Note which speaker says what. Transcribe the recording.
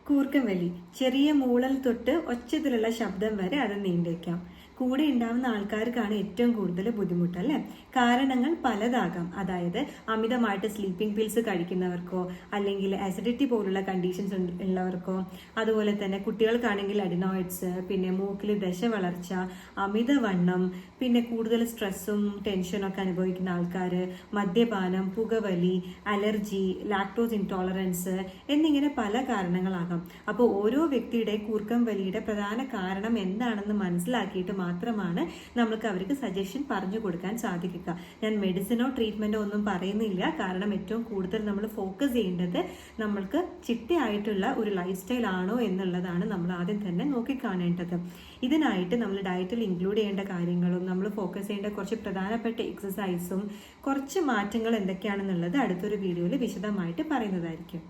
Speaker 1: കൂർക്കം വലി ചെറിയ മൂളൽ തൊട്ട് ഒച്ചത്തിലുള്ള ശബ്ദം വരെ അത് നീണ്ടേക്കാം. കൂടെ ഉണ്ടാവുന്ന ആൾക്കാർക്കാണ് ഏറ്റവും കൂടുതൽ ബുദ്ധിമുട്ട് അല്ലേ. കാരണങ്ങൾ പലതാകാം. അതായത് അമിതമായിട്ട് സ്ലീപ്പിംഗ് പിൽസ് കഴിക്കുന്നവർക്കോ അല്ലെങ്കിൽ അസിഡിറ്റി പോലുള്ള കണ്ടീഷൻസ് ഉള്ളവർക്കോ, അതുപോലെ തന്നെ കുട്ടികൾക്കാണെങ്കിൽ അഡിനോയിഡ്സ്, പിന്നെ മൂക്കിൽ ദശ വളർച്ച, അമിതവണ്ണം, പിന്നെ കൂടുതൽ സ്ട്രെസ്സും ടെൻഷനും ഒക്കെ അനുഭവിക്കുന്ന ആൾക്കാർ, മദ്യപാനം, പുകവലി, അലർജി, ലാക്ടോസ് ഇൻടോളറൻസ് എന്നിങ്ങനെ പല കാരണങ്ങളാകാം. അപ്പോൾ ഓരോ വ്യക്തിയുടെ കൂർക്കം വലിയുടെ പ്രധാന കാരണം എന്താണെന്ന് മനസ്സിലാക്കിയിട്ട് മാത്രമാണ് നമ്മൾക്ക് അവർക്ക് സജഷൻ പറഞ്ഞു കൊടുക്കാൻ സാധിക്കുക. ഞാൻ മെഡിസിനോ ട്രീറ്റ്മെന്റോ ഒന്നും പറയുന്നില്ല. കാരണം ഏറ്റവും കൂടുതൽ നമ്മൾ ഫോക്കസ് ചെയ്യേണ്ടത് നമ്മൾക്ക് ചിട്ടയായിട്ടുള്ള ഒരു ലൈഫ് സ്റ്റൈൽ ആണോ എന്നുള്ളതാണ് നമ്മൾ ആദ്യം തന്നെ നോക്കിക്കാണേണ്ടത്. ഇതിനായിട്ട് നമ്മൾ ഡയറ്റിൽ ഇൻക്ലൂഡ് ചെയ്യേണ്ട കാര്യങ്ങളും നമ്മൾ ഫോക്കസ് ചെയ്യേണ്ട കുറച്ച് പ്രധാനപ്പെട്ട എക്സസൈസും കുറച്ച് മാറ്റങ്ങൾ എന്തൊക്കെയാണെന്നുള്ളത് അടുത്തൊരു വീഡിയോയിൽ വിശദമായിട്ട് പറയുന്നതായിരിക്കും.